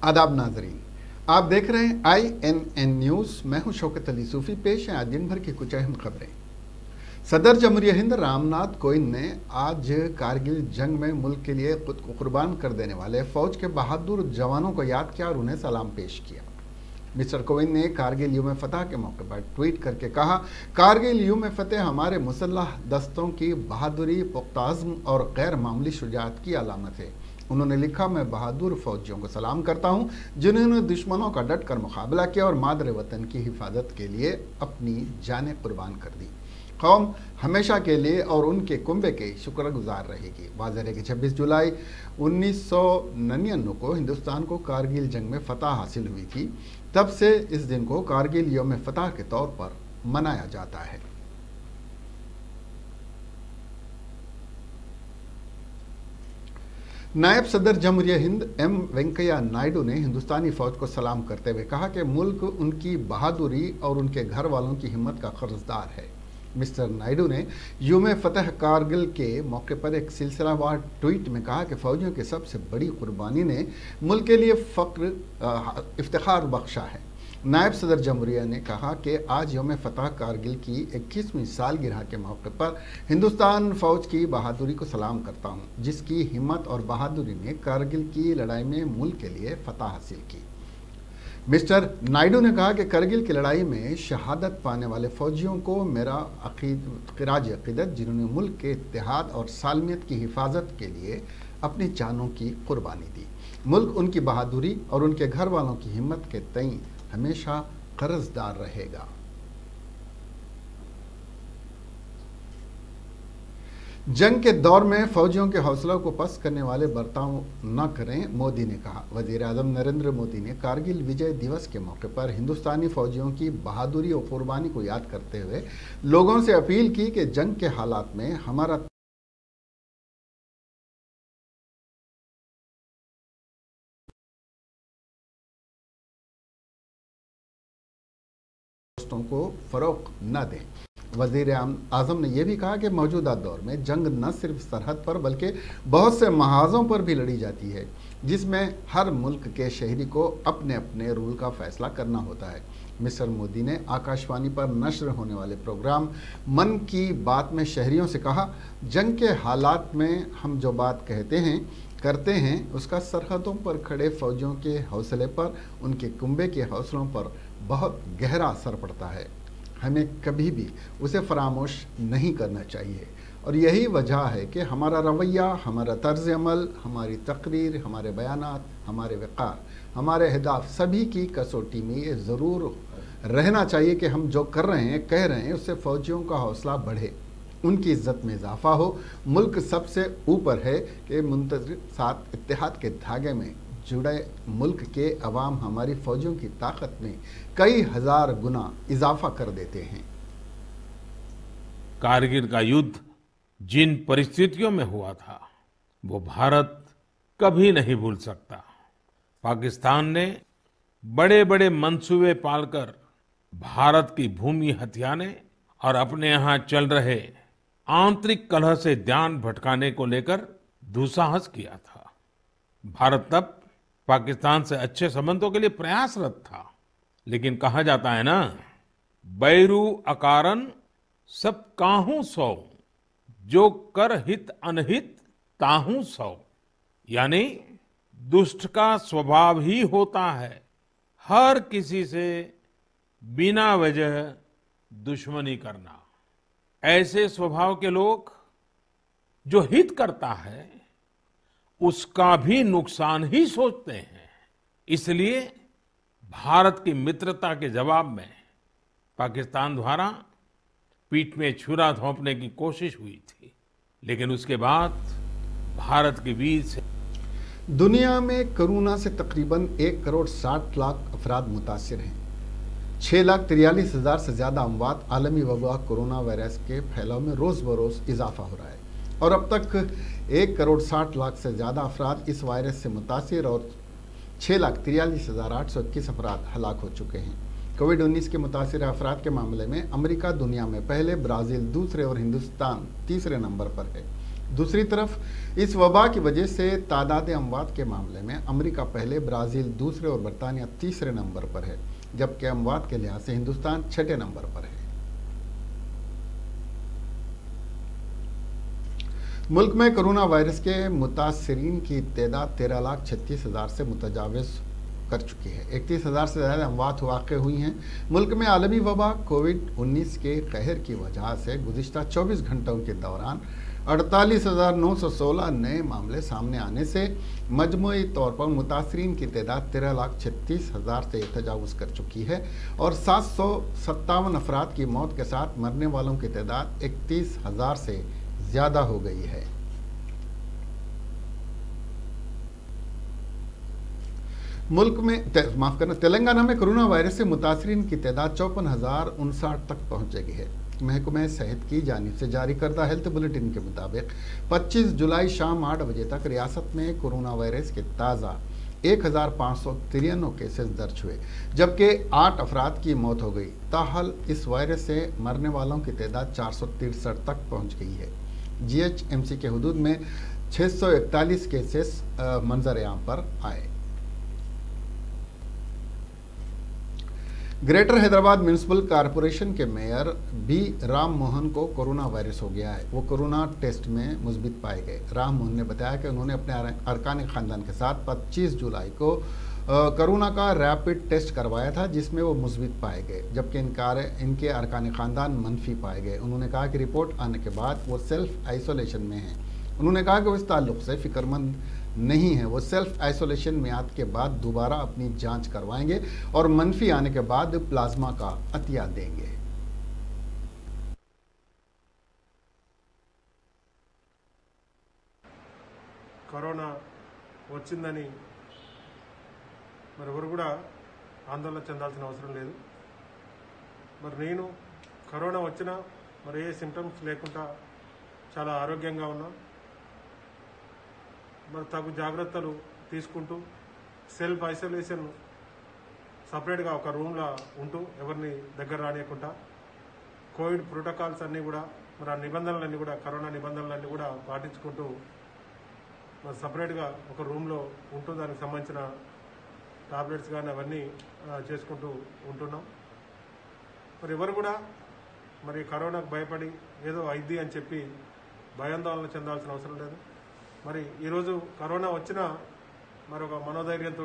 आदाब नाजरीन, आप देख रहे हैं INN न्यूज़। मैं हूं शौकत अली सूफी। पेश है आज दिन भर की कुछ अहम खबरें। सदर जमहूरिया हिंद रामनाथ कोविंद ने आज कारगिल जंग में मुल्क के लिए खुद को कुर्बान कर देने वाले फौज के बहादुर जवानों को याद किया और उन्हें सलाम पेश किया। मिस्टर कोविंद ने कारगिल यौम फतह के मौके पर ट्वीट करके कहा, कारगिल यौम फतह हमारे मुसल्लह दस्तों की बहादुरी, पुख्ता अज़्म और गैर मामूली शुजाअत की अलामत है। उन्होंने लिखा, मैं बहादुर फौजियों को सलाम करता हूं जिन्होंने दुश्मनों का डट कर मुकाबला किया और मादर वतन की हिफाजत के लिए अपनी जानें कुर्बान कर दी। कौम हमेशा के लिए और उनके कुंबे के शुक्रगुजार रहेगी। वाज़ेह है कि 26 जुलाई 1999 को हिंदुस्तान को कारगिल जंग में फतह हासिल हुई थी। तब से इस दिन को कारगिल यौम फतह के तौर पर मनाया जाता है। नायब सदर जमहूरिया हिंद M वेंकैया नायडू ने हिंदुस्तानी फौज को सलाम करते हुए कहा कि मुल्क उनकी बहादुरी और उनके घर वालों की हिम्मत का कर्जदार है। मिस्टर नायडू ने यौम फतह कारगिल के मौके पर एक सिलसिलावार ट्वीट में कहा कि फौजियों की सबसे बड़ी कुर्बानी ने मुल्क के लिए इफ्तिखार बख्शा है। नायब सदर जमहूरिया ने कहा कि आज यौम फतह कारगिल की 21वीं सालगिरह के मौके पर हिंदुस्तान फौज की बहादुरी को सलाम करता हूं, जिसकी हिम्मत और बहादुरी ने कारगिल की लड़ाई में मुल्क के लिए फतह हासिल की। मिस्टर नायडू ने कहा कि करगिल की लड़ाई में शहादत पाने वाले फौजियों को मेरा खिराज अकीदत, जिन्होंने मुल्क के इत्तेहाद और सालमियत की हिफाजत के लिए अपनी जानों की कुर्बानी दी। मुल्क उनकी बहादुरी और उनके घर वालों की हिम्मत के तई हमेशा कर्जदार रहेगा। जंग के दौर में फौजियों के हौसलों को पस्त करने वाले बर्ताव न करें, मोदी ने कहा। वजीर आज़म नरेंद्र मोदी ने कारगिल विजय दिवस के मौके पर हिंदुस्तानी फौजियों की बहादुरी और कुर्बानी को याद करते हुए लोगों से अपील की कि जंग के हालात में हमारा को फरोग न दें। वजीर आज़म ने यह भी कहा कि मौजूदा दौर में जंग न सिर्फ सरहद पर बल्कि बहुत से महाजों पर भी लड़ी जाती है, जिसमें हर मुल्क के शहरी को अपने अपने रूल का फैसला करना होता है। मिस्टर मोदी ने आकाशवाणी पर नश्र होने वाले प्रोग्राम मन की बात में शहरियों से कहा, जंग के हालात में हम जो बात करते हैं उसका सरहदों पर खड़े फौजियों के हौसले पर, उनके कुंबे के हौसलों पर बहुत गहरा असर पड़ता है। हमें कभी भी उसे फरामोश नहीं करना चाहिए और यही वजह है कि हमारा रवैया, हमारा तर्ज अमल, हमारी तकरीर, हमारे बयानात, हमारे वक़ार, हमारे अहदाफ सभी की कसौटी में ये ज़रूर रहना चाहिए कि हम जो कर रहे हैं, कह रहे हैं, उससे फ़ौजियों का हौसला बढ़े, उनकी इज्जत में इजाफा हो। मुल्क सबसे ऊपर है कि मुंतज़िर साथ इत्तेहाद के धागे में जुड़े मुल्क के अवाम हमारी फौजियों की ताकत में कई हजार गुना इजाफा कर देते हैं। कारगिल का युद्ध जिन परिस्थितियों में हुआ था वो भारत कभी नहीं भूल सकता। पाकिस्तान ने बड़े बड़े मंसूबे पालकर भारत की भूमि हथियाने और अपने यहाँ चल रहे आंतरिक कलह से ध्यान भटकाने को लेकर दुस्साहस किया था। भारत तब पाकिस्तान से अच्छे संबंधों के लिए प्रयासरत था, लेकिन कहा जाता है ना, बैरू अकारन सब काहू सौ, जो कर हित अनहित ताहू सौ। यानी दुष्ट का स्वभाव ही होता है हर किसी से बिना वजह दुश्मनी करना। ऐसे स्वभाव के लोग जो हित करता है उसका भी नुकसान ही सोचते हैं। इसलिए भारत की मित्रता के जवाब में पाकिस्तान द्वारा पीठ में छुरा घोंपने की कोशिश हुई थी, लेकिन उसके बाद भारत की वीर से दुनिया में कोरोना से तकरीबन 1,60,00,000 अफराद मुतासिर हैं। 6,43,000 से ज़्यादा अमवात। आलमी वबा कोरोना वायरस के फैलाव में रोज़ बरोज़ इजाफा हो रहा है और अब तक 1,60,00,000 से ज़्यादा अफराद इस वायरस से मुतासिर और 6,43,821 अफराद हलाक हो चुके हैं। कोविड-19 के मुतासिर अफराद के मामले में अमेरिका दुनिया में पहले, ब्राज़ील दूसरे और हिंदुस्तान तीसरे नंबर पर है। दूसरी तरफ इस वबा की वजह से तादाद अमवात के मामले में अमेरिका पहले, ब्राज़ील दूसरे और बरतानिया तीसरे नंबर पर है, जबकि अमवात के लिहाज से हिंदुस्तान छठे नंबर पर है। मुल्क में कोरोना वायरस के मुतासरीन की तादाद 13,36,000 से मुतजाविज कर चुकी है। 31,000 से ज़्यादा अमवात वाक़ हुई हैं। मुल्क में आलमी वबा कोविड-19 के कहर की वजह से गुज़िश्ता 24 घंटों के दौरान 48,916 नए मामले सामने आने से मजमूई तौर पर मुतासरीन की तादाद 13,36,000 से तजावुज़ कर चुकी है और 757 अफराद की मौत के साथ मरने वालों की तादाद 31,000 से ज़्यादा हो गई है। मुल्क में तेलंगाना में कोरोना वायरस से मुतासरीन की तादाद 54,059 तक पहुँच गई है। महकमा सेहत की जानिब से जारी करदा हेल्थ बुलेटिन के मुताबिक 25 जुलाई शाम 8 बजे तक रियासत में कोरोना वायरस के ताज़ा 1,593 केसेस दर्ज हुए, जबकि 8 अफराद की मौत हो गई। ताहल इस वायरस से मरने वालों की तादाद 463 तक पहुँच गई है। GHMC के हदूद में 641 केसेस मंजर आम पर आए। ग्रेटर हैदराबाद म्यूनिसिपल कॉरपोरेशन के मेयर बी राम मोहन को कोरोना वायरस हो गया है। वो कोरोना टेस्ट में मुस्बित पाए गए। राम मोहन ने बताया कि उन्होंने अपने अरकान ख़ानदान के साथ 25 जुलाई को कोरोना का रैपिड टेस्ट करवाया था, जिसमें वो मुस्बित पाए गए, जबकि इनके अरकान ख़ानदान मनफी पाए गए। उन्होंने कहा कि रिपोर्ट आने के बाद वो सेल्फ आइसोलेशन में हैं। उन्होंने कहा कि वो इस ताल्लुक़ से फ़िक्रमंद नहीं है। वो सेल्फ आइसोलेशन मियाद के बाद दोबारा अपनी जांच करवाएंगे और मनफी आने के बाद प्लाज्मा का अतिया देंगे। కరోనా వచ్చిందని మరి ఎవరు కూడా ఆందోళన చెందాల్సిన అవసరం లేదు। మరి నేను కరోనా వచ్చినా మరి ఏ సింప్టమ్స్ లేకుండా చాలా ఆరోగ్యంగా ఉన్నా। మరి తగు జాగ్రత్తలు తీసుకుంటూ సెల్ఫ్ ఐసోలేషన్ సపరేట్గా ఒక రూమ్లో ఉంటూ ఎవరిని దగ్గర రానియకుండా కోవిడ్ ప్రోటోకాల్స్ అన్నీ కూడా మరి ఆ నిబంధనలన్నీ కూడా కరోనా నిబంధనలన్నీ కూడా పాటించుకుంటూ మరి సపరేట్గా ఒక రూమ్లో ఉంటూ దానికి సంబంధించిన టాబ్లెట్స్ కానీ అవన్నీ చేసుకుంటూ ఉంటున్నాం। మరి ఎవరు కూడా మరి కరోనాకు భయపడి ఏదో అయిద్ది అని చెప్పి భయాందోళన చెందాల్సిన అవసరం లేదు। మరి ఈరోజు కరోనా వచ్చినా మరి ఒక మనోధైర్యంతో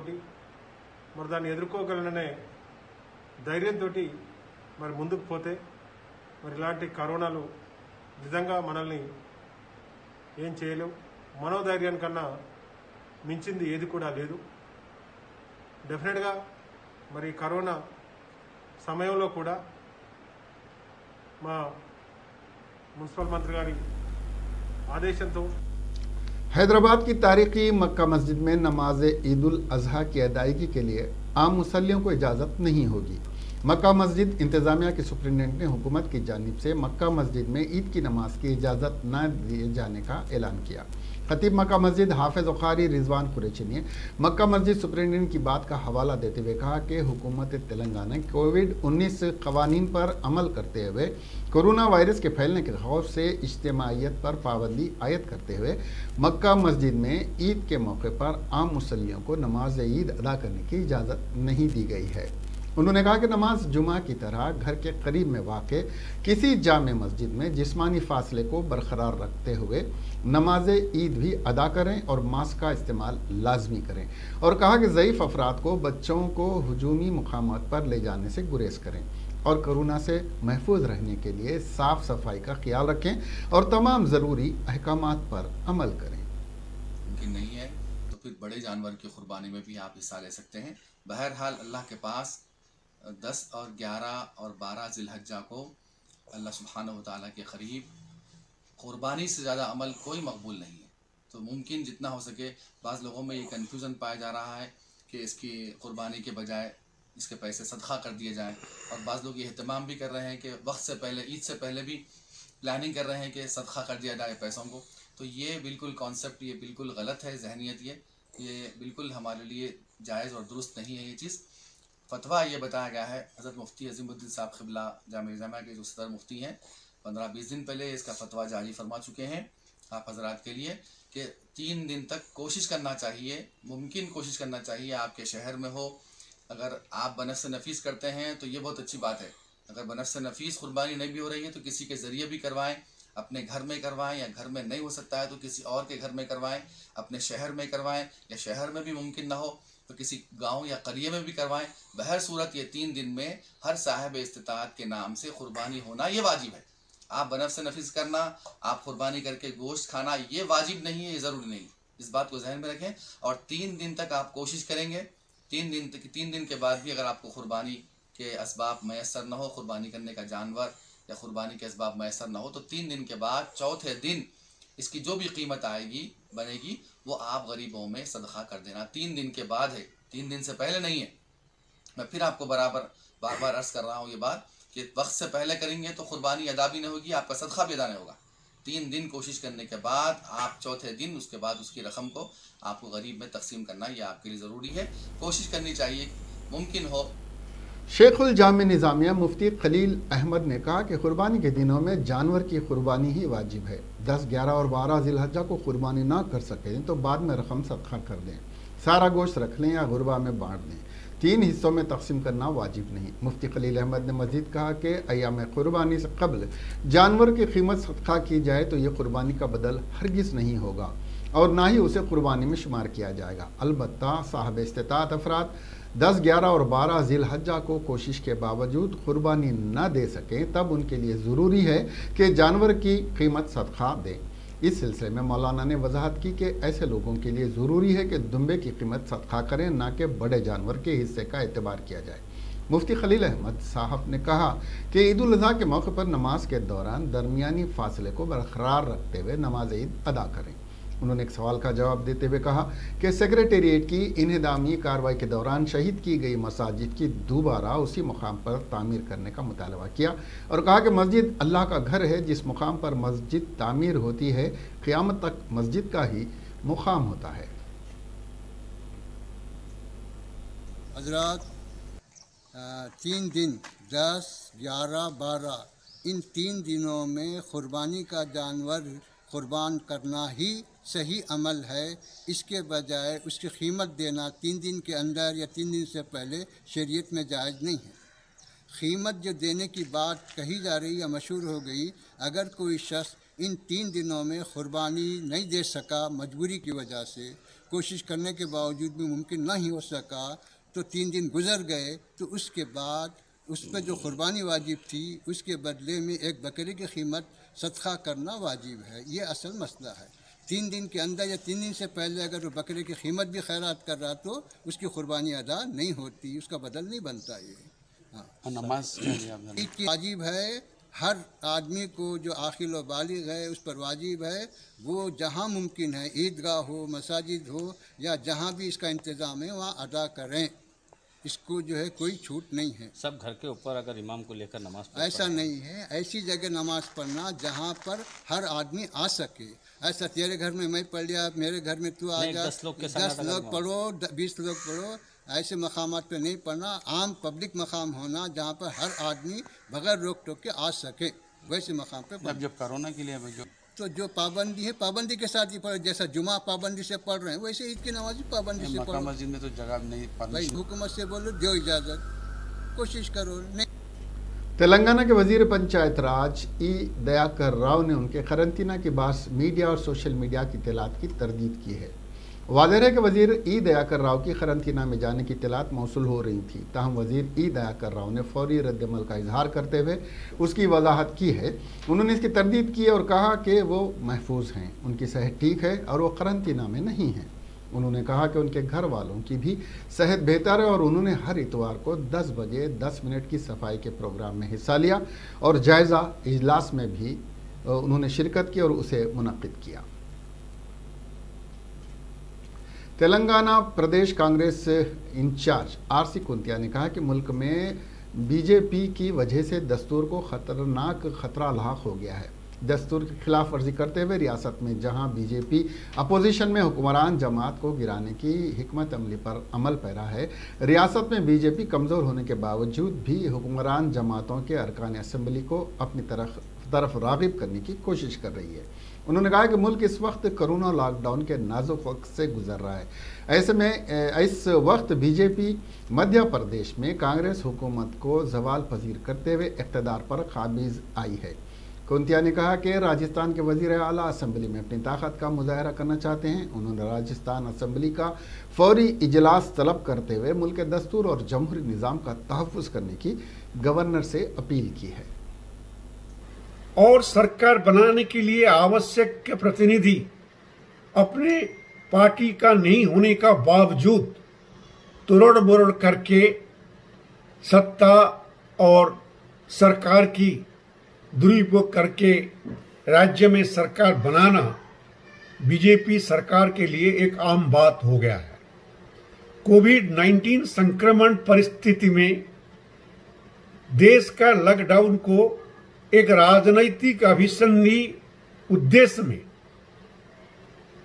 మరి దాన్ని ఎదుర్కోగలననే ధైర్యంతో మరి ముందుకు పోతే మరి ఇలాంటి కరోనాలు నిజంగా మనల్ని ఏం చేయలేవు। మనోధైర్యానికన్నా మించింది ఏది కూడా లేదు। డెఫినెట్గా మరి కరోనా సమయంలో కూడా మా మున్సిపల్ మంత్రి గారి ఆదేశంతో हैदराबाद की तारीखी मक्का मस्जिद में नमाज ईद उल अजहा की अदायगी के लिए आम मुसल्लियों को इजाज़त नहीं होगी। मक्का मस्जिद इंतज़ामिया के सुप्रिटेंडेंट ने हुकूमत की जानिब से मक्का मस्जिद में ईद की नमाज की इजाज़त न दिए जाने का ऐलान किया। खतीब मक्का मस्जिद हाफिज़ बुखारी रिजवान कुरैशी ने मक्का मस्जिद सुप्रिटेंडेंट की बात का हवाला देते हुए कहा कि हुकूमत तेलंगाना कोविड-19 कवानीन पर अमल करते हुए कोरोना वायरस के फैलने के खौफ से इज्तिमाइयत पर पाबंदी आयद करते हुए मक्का मस्जिद में ईद के मौके पर आम मुसल्लियों को नमाज ईद अदा करने की इजाज़त नहीं दी गई है। उन्होंने कहा कि नमाज जुमा की तरह घर के करीब में वाक़े किसी जामे मस्जिद में जिस्मानी फासले को बरकरार रखते हुए नमाज ईद भी अदा करें और मास्क का इस्तेमाल लाजमी करें, और कहा कि ज़ईफ़ अफराद को बच्चों को हुजूमी मुकामात पर ले जाने से गुरेज करें और कोरोना से महफूज रहने के लिए साफ़ सफाई का ख्याल रखें और तमाम ज़रूरी अहकामात पर अमल करें। मुमकिन नहीं है तो फिर बड़े जानवर की कुर्बानी में भी आप हिस्सा ले सकते हैं। बहरहाल अल्लाह के पास 10 और 11 और 12 ज़िलहज्जा को अल्लाह सुब्हानहू व तआला के करीब क़ुरबानी से ज़्यादा अमल कोई मकबूल नहीं है। तो मुमकिन जितना हो सके, बाज़ लोगों में ये कन्फ्यूज़न पाया जा रहा है कि इसकी क़ुरबानी के बजाय इसके पैसे सदका कर दिए जाएँ, और बाज़ लोग ये एहतमाम भी कर रहे हैं कि वक्त से पहले, ईद से पहले भी प्लानिंग कर रहे हैं कि सदका कर दिया जाए पैसों को। तो ये बिल्कुल कॉन्सेप्ट, ये बिल्कुल गलत है जहनीत। ये बिल्कुल हमारे लिए जायज़ और दुरुस्त नहीं है ये चीज़। फतवा ये बताया गया है, हज़रत मुफ्ती अज़ीमुद्दीन साहब क़िबला जामिया के जो सदर मुफ्ती हैं, 15-20 दिन पहले इसका फतवा जारी फरमा चुके हैं। आप हजरात के लिए कि 3 दिन तक कोशिश करना चाहिए, मुमकिन कोशिश करना चाहिए आपके शहर में हो। अगर आप बनफ्स नफीस करते हैं तो ये बहुत अच्छी बात है। अगर बनफ्स नफीस कुर्बानी नहीं भी हो रही है तो किसी के ज़रिए भी करवाएं, अपने घर में करवाएं, या घर में नहीं हो सकता है तो किसी और के घर में करवाएं, अपने शहर में करवाएं, या शहर में भी मुमकिन ना हो तो किसी गांव या करिए में भी करवाएं। बहर सूरत ये 3 दिन में हर साहिब इस्तिताअत के नाम से कुर्बानी होना ये वाजिब है। आप बनफ्स नफीस करना, आप कुर्बानी करके गोश्त खाना ये वाजिब नहीं है, ये ज़रूरी नहीं। इस बात को जहन में रखें। और 3 दिन तक आप कोशिश करेंगे। 3 दिन के बाद भी अगर आपको कुर्बानी के असबाब मैसर न हो, कुर्बानी करने का जानवर या कुर्बानी के असबाब मैसर न हो, तो 3 दिन के बाद चौथे दिन इसकी जो भी कीमत आएगी बनेगी वो आप गरीबों में सदका कर देना। 3 दिन के बाद है, 3 दिन से पहले नहीं है। मैं फिर आपको बार बार अर्ज़ कर रहा हूँ ये बात कि वक्त से पहले करेंगे तो कुर्बानी अदा भी नहीं होगी, आपका सदका भी अदा नहीं होगा। 3 दिन कोशिश करने के बाद आप चौथे दिन उसके बाद उसकी रकम को आपको गरीब में तकसीम करना ये आपके लिए ज़रूरी है। कोशिश करनी चाहिए मुमकिन हो। शेखुल जामे निज़ामिया मुफ्ती खलील अहमद ने कहा कि कुर्बानी के दिनों में जानवर की कुर्बानी ही वाजिब है। 10, 11 और 12 ज़िलहज्जा को कुर्बानी ना कर सकें तो बाद में रकम सदका कर दें, सारा गोश्त रख लें या गुरबा में बांट दें। 3 हिस्सों में तकसीम करना वाजिब नहीं। मुफ्ती खलील अहमद ने मज़ीद कहा कि अय्याम कुर्बानी से कबल जानवर की कीमत सदका की जाए तो ये कुर्बानी का बदल हरगिज़ नहीं होगा और ना ही उसे कुर्बानी में शुमार किया जाएगा। अलबत्ता साहब इस्तिताअत अफराद 10, 11 और 12 ज़िलहज्जा को कोशिश के बावजूद कुर्बानी न दे सकें तब उनके लिए ज़रूरी है कि जानवर की कीमत सदका दें। इस सिलसिले में मौलाना ने वजाहत की कि ऐसे लोगों के लिए ज़रूरी है कि दुम्बे की कीमत सदका करें, ना कि बड़े जानवर के हिस्से का एतबार किया जाए। मुफ्ती खलील अहमद साहब ने कहा कि ईद उल अज़हा के मौके पर नमाज के दौरान दरमियानी फासले को बरकरार रखते हुए नमाज ईद अदा करें। उन्होंने एक सवाल का जवाब देते हुए कहा कि सेक्रेटेरिएट की इन्हिदामी कार्रवाई के दौरान शहीद की गई मसाजिद की दोबारा उसी मुकाम पर तामीर करने का मुतालबा किया और कहा कि मस्जिद अल्लाह का घर है। जिस मुकाम पर मस्जिद तामीर होती है क़यामत तक मस्जिद का ही मुकाम होता है। हज़रात 3 दिन 10, 11, 12 इन 3 दिनों में कुर्बानी का जानवर कुर्बान करना ही सही अमल है। इसके बजाय उसकी कीमत देना 3 दिन के अंदर या 3 दिन से पहले शरीयत में जायज़ नहीं है। कीमत जो देने की बात कही जा रही है मशहूर हो गई। अगर कोई शख्स इन 3 दिनों में कुर्बानी नहीं दे सका, मजबूरी की वजह से कोशिश करने के बावजूद भी मुमकिन नहीं हो सका, तो 3 दिन गुजर गए तो उसके बाद उस पर जो कुर्बानी वाजिब थी उसके बदले में एक बकरी की कीमत सदका करना वाजिब है। ये असल मसला है। 3 दिन के अंदर या 3 दिन से पहले अगर वो बकरे की कीमत भी खैरात कर रहा तो उसकी कुर्बानी अदा नहीं होती, उसका बदल नहीं बनता। ये हाँ नमाज ईद की वाजिब है। हर आदमी को जो आखिल व बालिग है उस पर वाजिब है वो जहाँ मुमकिन है ईदगाह हो, मसाजिद हो या जहाँ भी इसका इंतज़ाम है वहाँ अदा करें। इसको जो है कोई छूट नहीं है। सब घर के ऊपर अगर इमाम को लेकर नमाज ऐसा नहीं है। ऐसी जगह नमाज पढ़ना जहाँ पर हर आदमी आ सके। ऐसा तेरे घर में मैं पढ़ लिया, मेरे घर में तू आ जा, 10 लोग पढ़ो, 20 लोग पढ़ो, ऐसे मकामात पे नहीं पढ़ना। आम पब्लिक मकाम होना जहाँ पर हर आदमी बगैर रोक टोक के आ सके, वैसे मकाम पे। जब कोरोना के लिए जो पाबंदी है पाबंदी के साथ ही पढ़, जैसा जुमा पाबंदी से पढ़ रहे हैं वैसे ईद की नमाज पाबंदी से पढ़ो। मस्जिद में तो जगह नहीं, भाई हुकूमत से बोलो दो इजाज़त, कोशिश करो। नहीं तेलंगाना के वजीर पंचायत राज ई दयाकर राव ने उनके करंतना के बाद मीडिया और सोशल मीडिया की इत्तलात की तरदीद की है। वाज़ेह है कि वजीर ई दयाकर राव की करंतना में जाने की इत्तलात मौसूल हो रही थी, ताहम वजीर ई दयाकर राव ने फौरी रद्दमल का इजहार करते हुए उसकी वजाहत की है। उन्होंने इसकी तरदीद की और कहा कि वो महफूज हैं, उनकी सेहत ठीक है और वो करंतना में नहीं हैं। उन्होंने कहा कि उनके घर वालों की भी सेहत बेहतर है और उन्होंने हर इतवार को 10 बजे 10 मिनट की सफाई के प्रोग्राम में हिस्सा लिया और जायज़ा इजलास में भी उन्होंने शिरकत की और उसे मुनक्किद किया। तेलंगाना प्रदेश कांग्रेस इंचार्ज आरसी कुंतिया ने कहा कि मुल्क में बीजेपी की वजह से दस्तूर को खतरनाक खतरा लाहक हो गया है। दस्तूर की खिलाफ वर्जी करते हुए रियासत में जहां बीजेपी अपोजिशन में हुक्मरान जमात को गिराने की हिकमत अमली पर अमल पैरा है, रियासत में बीजेपी कमज़ोर होने के बावजूद भी हुक्मरान जमातों के अरकान असम्बली को अपनी तरफ राग़िब करने की कोशिश कर रही है। उन्होंने कहा कि मुल्क इस वक्त कोरोना लॉकडाउन के नाजुक वक्त से गुजर रहा है। ऐसे में इस वक्त बीजेपी मध्य प्रदेश में कांग्रेस हुकूमत को ज़वाल पजीर करते हुए इक़्तिदार पर काबिज आई है। कुंतिया ने कहा कि राजस्थान के वज़ीर आला असम्बली में अपनी ताकत का मुजाहरा करना चाहते हैं। उन्होंने राजस्थान असम्बली का फौरी इजलास तलब करते हुए मुल्क के दस्तूर और जमहूरी निज़ाम का तहफ़्फ़ुज़ करने की गवर्नर से अपील की है। और सरकार बनाने के लिए आवश्यक प्रतिनिधि अपने पार्टी का नहीं होने का बावजूद तोड़ मरोड़ करके सत्ता और सरकार की दुरुपयोग करके राज्य में सरकार बनाना बीजेपी सरकार के लिए एक आम बात हो गया है। कोविड-19 संक्रमण परिस्थिति में देश का लॉकडाउन को एक राजनीतिक अभिसंधि उद्देश्य में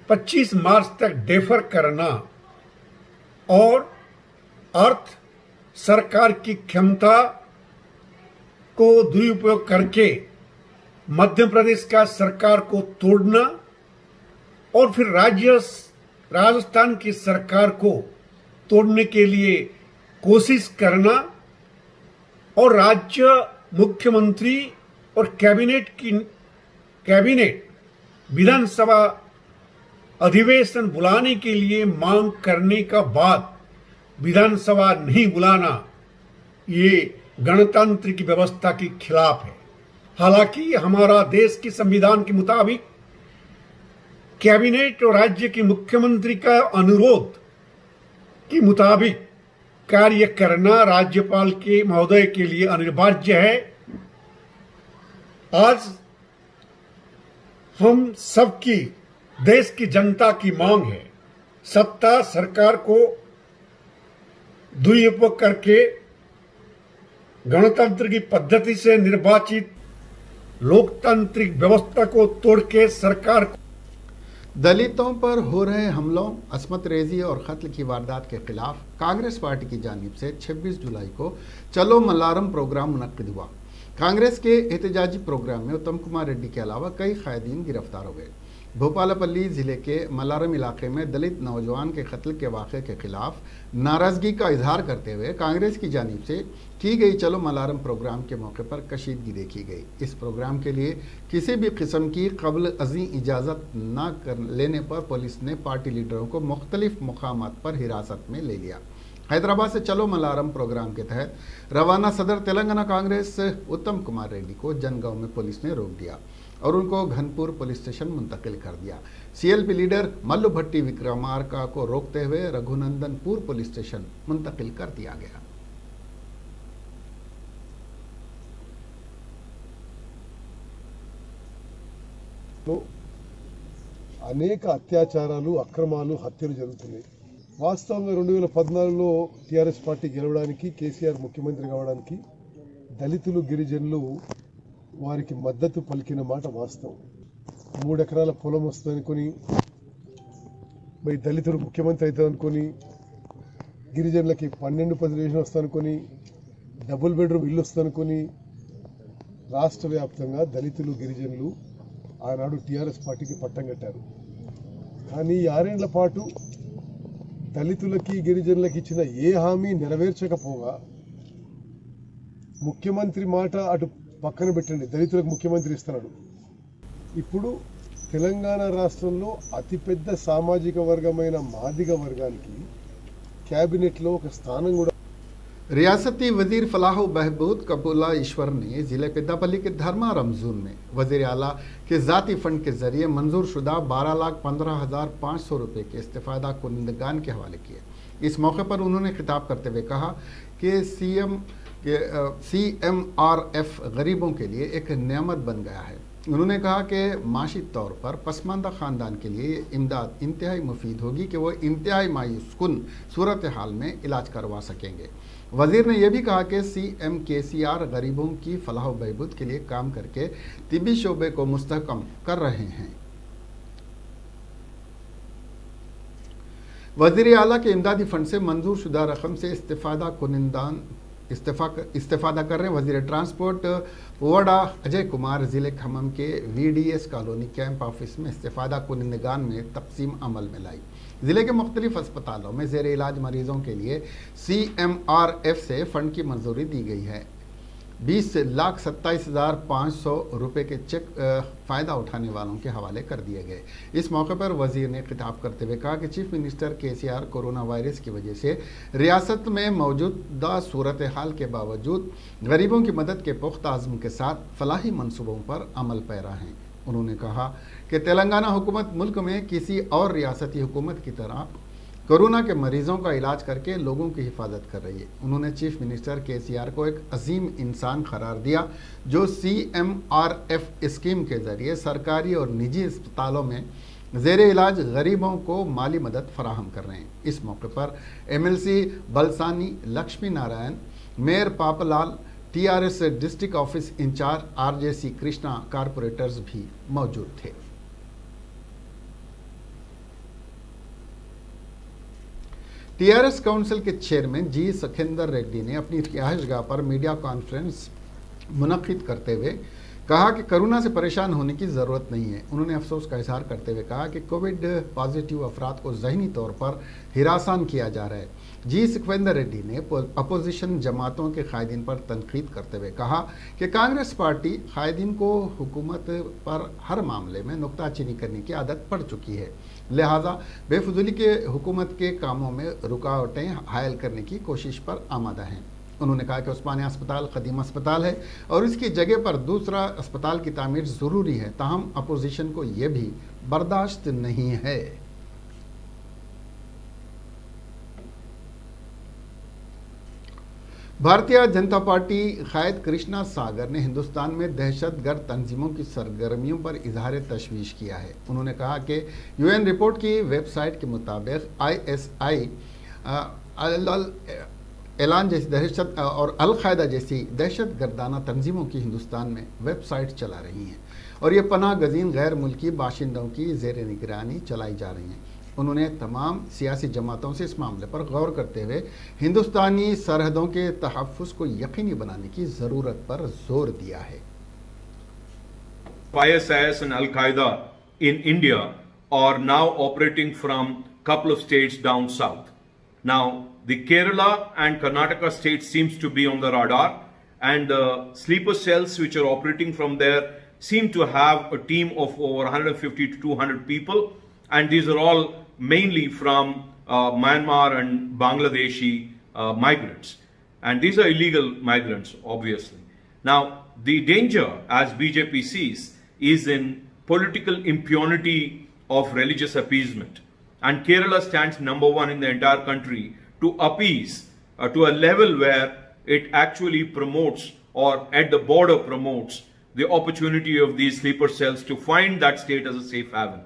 25 मार्च तक डेफर करना और अर्थ सरकार की क्षमता को दुरुपयोग करके मध्य प्रदेश का सरकार को तोड़ना और फिर राजस्थान की सरकार को तोड़ने के लिए कोशिश करना और राज्य मुख्यमंत्री और कैबिनेट विधानसभा अधिवेशन बुलाने के लिए मांग करने का बाद विधानसभा नहीं बुलाना, ये गणतंत्र की व्यवस्था के खिलाफ है। हालांकि हमारा देश के संविधान के मुताबिक कैबिनेट और राज्य के मुख्यमंत्री का अनुरोध के मुताबिक कार्य करना राज्यपाल के महोदय के लिए अनिवार्य है। आज हम सबकी देश की जनता की मांग है, सत्ता सरकार को दुरुपयोग करके गणतंत्र की पद्धति से निर्वाचित लोकतांत्रिक व्यवस्था को तोड़ के सरकार को दलितों पर हो रहे हमलों, असमत रेजी और कत्ल की वारदात के खिलाफ कांग्रेस पार्टी की जानिब से 26 जुलाई को चलो मल्लारम प्रोग्राम मुनक्किद हुआ। कांग्रेस के एहतजाजी प्रोग्राम में उत्तम कुमार रेड्डी के अलावा कई कायदीन गिरफ्तार हो गए। भोपालपल्ली जिले के मल्लारम इलाके में दलित नौजवान के कत्ल के वाक़े के खिलाफ नाराजगी का इजहार करते हुए कांग्रेस की जानिब से की गई चलो मल्लारम प्रोग्राम के मौके पर कशीदगी देखी गई। इस प्रोग्राम के लिए किसी भी किस्म की कब्ल अज़ी इजाज़त न कर लेने पर पुलिस ने पार्टी लीडरों को मुख्तलिफ मकामात पर हिरासत में ले लिया। हैदराबाद से चलो मल्लारम प्रोग्राम के तहत रवाना सदर तेलंगाना कांग्रेस उत्तम कुमार रेड्डी को जनगांव में पुलिस ने रोक दिया और उनको घनपुर पुलिस स्टेशन मुंतकिल कर दिया। सीएलपी लीडर मल्लू भट्टी विक्रमार्का को रोकते हुए रघुनंदनपुर पुलिस स्टेशन मुंतकिल कर दिया गया। అనేక అత్యాచారాలు, అక్రమాలు, హత్యలు జరుగుతున్నాయి. వాస్తవంగా 2014లో టీఆర్ఎస్ పార్టీ గెలవడానికి, కేసీఆర్ ముఖ్యమంత్రి కావడానికి దళితులు, గిరిజనులు వారికి మద్దతు పలికిన మాట వాస్తవం. 3 ఎకరాల పొలం వస్తుందనుకొని, దళితులు ముఖ్యమంత్రి అవుతారనుకొని, గిరిజనులకి 12-10 రిజర్వేషన్ వస్తుందనుకొని, డబుల్ బెడ్రూమ్ ఇల్లు వస్తుందనుకొని రాష్ట్ర వ్యాప్తంగా దళితులు, గిరిజనులు ఆనాడు టీఆర్ఎస్ పార్టీకి పట్టం కట్టారు. కానీ 6 ఏళ్ల పాటు దళితులకి, గిరిజనులకి ఇచ్చిన ఏ హామీ నెరవేర్చకపోగా ముఖ్యమంత్రి మాట అటు పక్కన పెట్టండి, దళితులకు ముఖ్యమంత్రి ఇస్తున్నాడు. ఇప్పుడు తెలంగాణ రాష్ట్రంలో అతిపెద్ద సామాజిక వర్గమైన మాదిగ వర్గానికి క్యాబినెట్లో ఒక స్థానం కూడా। रियासती वजीर फलाह बहबूद कबूला ईश्वर ने ज़िले पेद्दापल्ली के धर्मा रमजून में वज़ीर आला के ज़ाती फ़ंड के ज़रिए मंजूर शुदा 12,15,500 रुपये के इस्तेफ़ादा कुनिंदगान के हवाले किए। इस मौके पर उन्होंने खिताब करते हुए कहा कि CMRF गरीबों के लिए एक नेमत बन गया है। उन्होंने कहा कि माशी तौर पर पसमानदा ख़ानदान के लिए ये इमदाद इंतहाई मुफीद होगी कि वो इंतहाई मायूस कुन सूरत हाल में इलाज करवा सकेंगे। वज़ीर ने यह भी कहा कि CMKCR गरीबों की फलाह बहबूद के लिए काम करके तिब्बी शोबे को मुस्तहकम कर रहे हैं। वज़ीर आला के इमदादी फ़ंड से मंजूर शुदा रकम से इस्तेफ़ादा कुनिंदान इस्तेफादा कर रहे हैं। वजीर ट्रांसपोर्ट वोडा अजय कुमार जिले खम्मम के VDS कॉलोनी कैंप ऑफिस में इस्तेफादा कुनिंदगान में तकसीम अमल में लाई। जिले के मुख्तलिफ अस्पतालों में जेर इलाज मरीजों के लिए CMRF से फंड की मंजूरी दी गई है। 20,27,500 रुपये के चेक फ़ायदा उठाने वालों के हवाले कर दिए गए। इस मौके पर वजीर ने खिताब करते हुए कहा कि chief minister KCR corona virus की वजह से रियासत में मौजूदा सूरत हाल के बावजूद गरीबों की मदद के पुख्ता आज़म के साथ फलाही मंसूबों पर अमल पैरा हैं। उन्होंने कहा कि तेलंगाना हुकूमत मुल्क में किसी और रियासती हुकूमत की तरह कोरोना के मरीजों का इलाज करके लोगों की हिफाजत कर रही है। उन्होंने चीफ मिनिस्टर KCR को एक अजीम इंसान करार दिया जो CMRF स्कीम के जरिए सरकारी और निजी अस्पतालों में ज़ेर इलाज गरीबों को माली मदद फराहम कर रहे हैं। इस मौके पर MLC Balsani Lakshmi Narayan, mayor Paplal, TRS district office in charge RJC Krishna, corporators भी मौजूद थे। TRS काउंसिल के चेयरमैन G सखेंदर रेड्डी ने अपनी रिहाइशगाह पर मीडिया कॉन्फ्रेंस मुनक्किद करते हुए कहा कि कोरोना से परेशान होने की ज़रूरत नहीं है। उन्होंने अफसोस का इजहार करते हुए कहा कि कोविड पॉजिटिव अफराद को ज़हनी तौर पर हिरासान किया जा रहा है। G सखेंदर रेड्डी ने अपोजिशन जमातों के कायदीन पर तनकीद करते हुए कहा कि कांग्रेस पार्टी कायदीन को हुकूमत पर हर मामले में नुक्ताचीनी करने की आदत पड़ चुकी है, लिहाजा बेफजूली के हुकूमत के कामों में रुकावटें हायल करने की कोशिश पर आमादा हैं। उन्होंने कहा कि उस्मानिया अस्पताल कदीम अस्पताल है और इसकी जगह पर दूसरा अस्पताल की तामीर ज़रूरी है, ताहम अपोजिशन को यह भी बर्दाश्त नहीं है। भारतीय जनता पार्टी कायद कृष्णा सागर ने हिंदुस्तान में दहशतगर्द तंजीमों की सरगर्मियों पर इजहार तशवीश किया है। उन्होंने कहा कि UN रिपोर्ट की वेबसाइट के मुताबिक ISI ऐलान जैसी दहशत और अलकायदा जैसी दहशतगर्दाना तंजीमों की हिंदुस्तान में वेबसाइट चला रही हैं और ये पनाह गजीन गैर मुल्की बाशिंदों की ज़ेर निगरानी चलाई जा रही हैं। उन्होंने तमाम सियासी जमातों से इस मामले पर गौर करते हुए हिंदुस्तानी सरहदों के तहफ़्फ़ुज़ को यकीनी बनाने की ज़रूरत पर जोर दिया है। ISIS and Al-Qaeda in India are now operating from couple of states down south. Now, the Kerala and Karnataka states seems to be on the radar, and the sleeper cells which are operating from there seem to have a team of over 150 to 200 people, and these are all mainly from Myanmar and Bangladeshi migrants, and these are illegal migrants, obviously. Now, the danger, as BJP sees, is in political impunity of religious appeasement, and Kerala stands number one in the entire country to appease to a level where it actually promotes, or at the border promotes, the opportunity of these sleeper cells to find that state as a safe haven.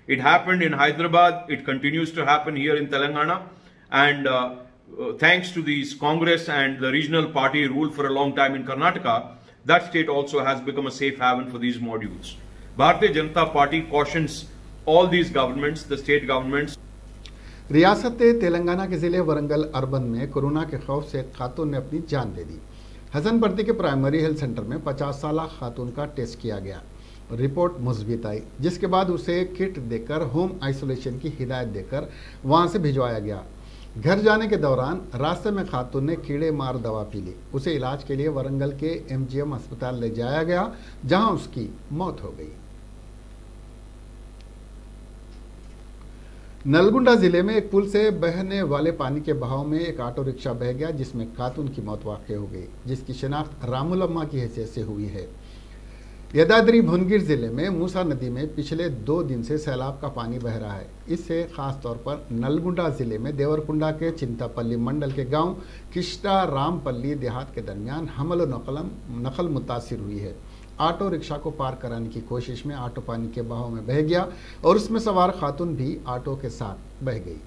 It happened in Hyderabad, it continues to happen here in Telangana, and thanks to these Congress and the regional party rule for a long time in Karnataka, that state also has become a safe haven for these modules. Bharatiya Janata Party cautions all these governments, the state governments. रियासत तेलंगाना के ज़िले Warangal urban में corona के खौफ से एक खातून ने अपनी जान दे दी। हसनपर्ती के प्राइमरी हेल्थ सेंटर में 50 साला खातून का टेस्ट किया गया, रिपोर्ट मुस्बित आई, जिसके बाद उसे किट देकर होम आइसोलेशन की हिदायत देकर वहां से भिजवाया गया। घर जाने के दौरान रास्ते में खातून ने कीड़े मार दवा पी ली। उसे इलाज के लिए वरंगल के MGM अस्पताल ले जाया गया, जहां उसकी मौत हो गई। नलगुंडा जिले में एक पुल से बहने वाले पानी के बहाव में एक ऑटो रिक्शा बह गया, जिसमें खातून की मौत वाक़ हो गई, जिसकी शिनाख्त रामुलम्मा की हैसियत से हुई है। यदाद्री भुवनगिर जिले में मूसा नदी में पिछले 2 दिन से सैलाब का पानी बह रहा है। इससे खास तौर पर नलगुंडा जिले में देवरकुंडा के चिंतापल्ली मंडल के गांव किष्टा रामपल्ली देहात के दरमियान हमल नकल मुतासिर हुई है। ऑटो रिक्शा को पार कराने की कोशिश में ऑटो पानी के बहाव में बह गया और उसमें सवार खातून भी ऑटो के साथ बह गई।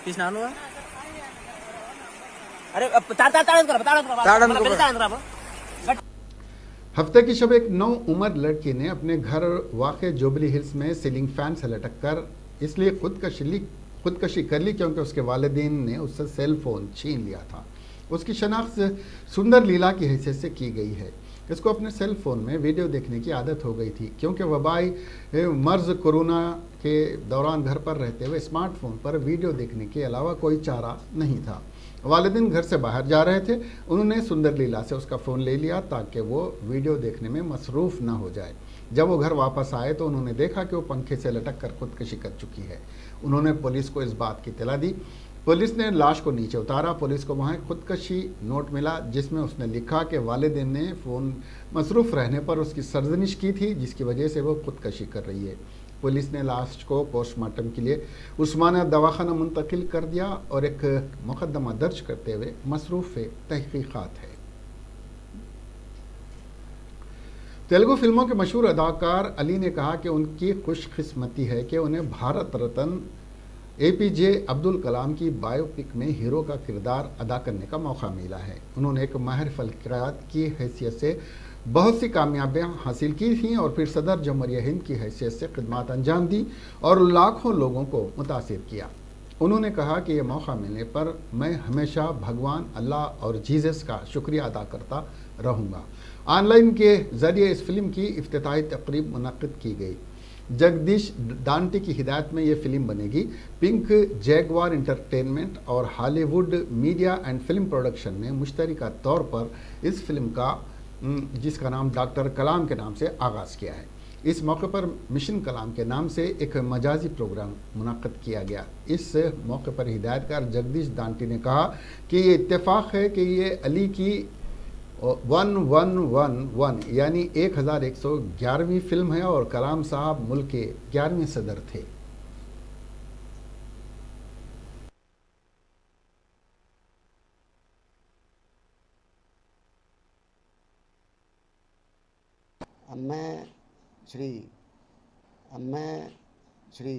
తీసినాను అరే తాళం हफ्ते की शब एक 9 उम्र लड़की ने अपने घर वाक़ जुबली हिल्स में सीलिंग फैन से लटक कर इसलिए खुदकशी कर ली क्योंकि उसके वालिदैन ने उससे सेल फोन छीन लिया था। उसकी शनाख्त सुंदर लीला की हैसियत से की गई है। इसको अपने सेल फोन में वीडियो देखने की आदत हो गई थी क्योंकि वबाई मर्ज कोरोना के दौरान घर पर रहते हुए स्मार्टफोन पर वीडियो देखने के अलावा कोई चारा नहीं था। वालिदैन घर से बाहर जा रहे थे, उन्होंने सुंदर लीला से उसका फ़ोन ले लिया ताकि वो वीडियो देखने में मसरूफ़ ना हो जाए। जब वो घर वापस आए तो उन्होंने देखा कि वो पंखे से लटक कर खुदकशी कर चुकी है। उन्होंने पुलिस को इस बात की इत्तला दी। पुलिस ने लाश को नीचे उतारा। पुलिस को वहाँ खुदकशी नोट मिला जिसमें उसने लिखा कि वालिदैन ने फ़ोन मसरूफ़ रहने पर उसकी सरजनिश की थी जिसकी वजह से वो खुदकशी कर रही है। पुलिस ने लाश को पोस्टमार्टम के लिए उस्मानिया दवाखाना मुंतकिल कर दिया और एक मुकदमा दर्ज करते हुए मसरूफ़ तहकीक़ात है। तेलुगु फिल्मों के मशहूर अदाकार अली ने कहा कि उनकी खुशकिस्मती है कि उन्हें भारत रत्न APJ अब्दुल कलाम की बायोपिक में हीरो का किरदार अदा करने का मौका मिला है। उन्होंने एक माहिर फलकियात की हैसियत से बहुत सी कामयाबियां हासिल की थीं और फिर सदर जमहूरिया हिंद की हैसियत से खिदमत अंजाम दी और लाखों लोगों को मुतासिर किया। उन्होंने कहा कि यह मौका मिलने पर मैं हमेशा भगवान अल्लाह और जीसस का शुक्रिया अदा करता रहूँगा। ऑनलाइन के ज़रिए इस फिल्म की इफ्तिताही तकरीब मुनक़्क़िद की गई। जगदीश डांटी की हिदायत में ये फिल्म बनेगी। पिंक जैगवार इंटरटेनमेंट और Hollywood media and film production ने मुश्तरका तौर पर इस फिल्म का जिसका नाम डॉक्टर कलाम के नाम से आगाज़ किया है। इस मौके पर मिशन कलाम के नाम से एक मजाजी प्रोग्राम मुनक़्क़िद किया गया। इस मौके पर हिदायतकार जगदीश डांटी ने कहा कि ये इत्तेफाक है कि ये अली की 1111 यानी 1111वीं फिल्म है और कलाम साहब मुल्क के 11वें सदर थे। मैं श्री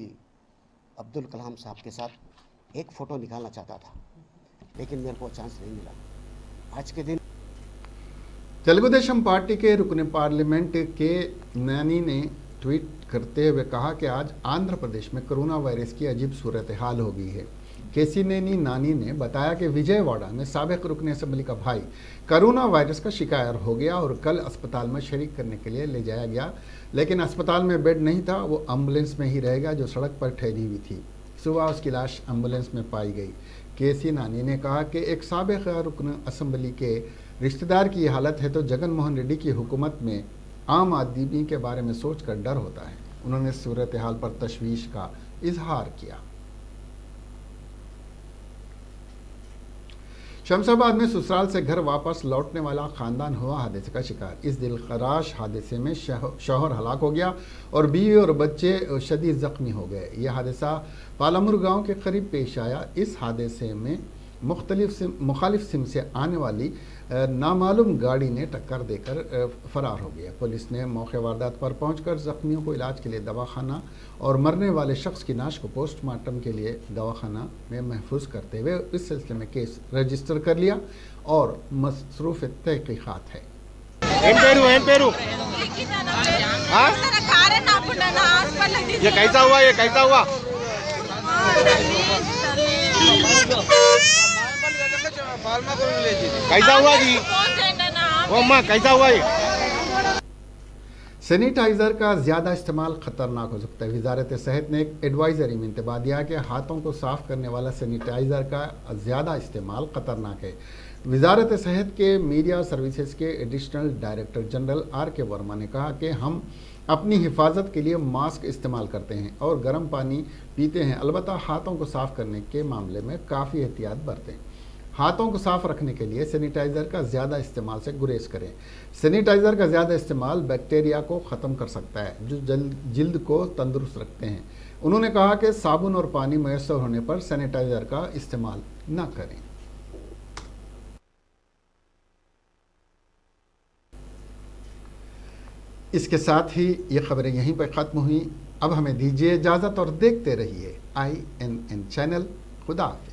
अब्दुल कलाम साहब के साथ एक फ़ोटो निकालना चाहता था लेकिन मेरे को चांस नहीं मिला। आज के दिन तेलुगु देशम पार्टी के रुकन पार्लियामेंट के नानी ने ट्वीट करते हुए कहा कि आज आंध्र प्रदेश में कोरोना वायरस की अजीब सूरत हाल हो गई है। केसीनेनी नानी ने बताया कि विजयवाड़ा में साबिक रुकन असम्बली का भाई कोरोना वायरस का शिकार हो गया और कल अस्पताल में शरीक करने के लिए ले जाया गया, लेकिन अस्पताल में बेड नहीं था। वो एम्बुलेंस में ही रहेगा जो सड़क पर ठहरी हुई थी। सुबह उसकी लाश एम्बुलेंस में पाई गई। केसी नानी ने कहा कि एक साबिक रुकन असम्बली के रिश्तेदार की हालत है तो जगन मोहन रेड्डी की हुकूमत में आम आदमी के बारे में सोचकर डर होता है। उन्होंने सूरत हाल पर तशवीश का इजहार किया। शमशाबाद में ससुराल से घर वापस लौटने वाला खानदान हुआ हादसे का शिकार। इस दिलखराश हादसे में शौहर हलाक हो गया और बीवी और बच्चे शदीद जख्मी हो गए। यह हादसा पालामुर गांव के करीब पेश आया। इस हादसे में मुखालिफ सिम से आने वाली नामालूम गाड़ी ने टक्कर देकर फरार हो गया। पुलिस ने मौके वारदात पर पहुंचकर जख्मियों को इलाज के लिए दवाखाना और मरने वाले शख्स की नाश को पोस्टमार्टम के लिए दवाखाना में महफूज करते हुए इस सिलसिले में केस रजिस्टर कर लिया और मसरूफ़ तहकीक़ात है। ये कैसा हुआ? ये कैसा हुआ? कैसा हुआ जी? वो माँ कैसा हुआ ये? सैनिटाइज़र का ज़्यादा इस्तेमाल ख़तरनाक हो सकता है। वजारत सेहत ने एक एडवाइज़री में इंतबा दिया कि हाथों को साफ़ करने वाला सैनिटाइज़र का ज़्यादा इस्तेमाल ख़तरनाक है। वजारत सेहत के मीडिया सर्विसेज के additional director general R.K. Verma ने कहा कि हम अपनी हिफाजत के लिए मास्क इस्तेमाल करते हैं और गर्म पानी पीते हैं, अलबत्ता हाथों को साफ़ करने के मामले में काफ़ी एहतियात बरतें। हाथों को साफ रखने के लिए सैनिटाइज़र का ज़्यादा इस्तेमाल से गुरेज करें। सैनिटाइज़र का ज़्यादा इस्तेमाल बैक्टीरिया को ख़त्म कर सकता है जो जिल्द को तंदुरुस्त रखते हैं। उन्होंने कहा कि साबुन और पानी मैसर होने पर सैनिटाइज़र का इस्तेमाल न करें। इसके साथ ही ये खबरें यहीं पर ख़त्म हुई। अब हमें दीजिए इजाज़त और देखते रहिए INN चैनल। खुदा हाफिज।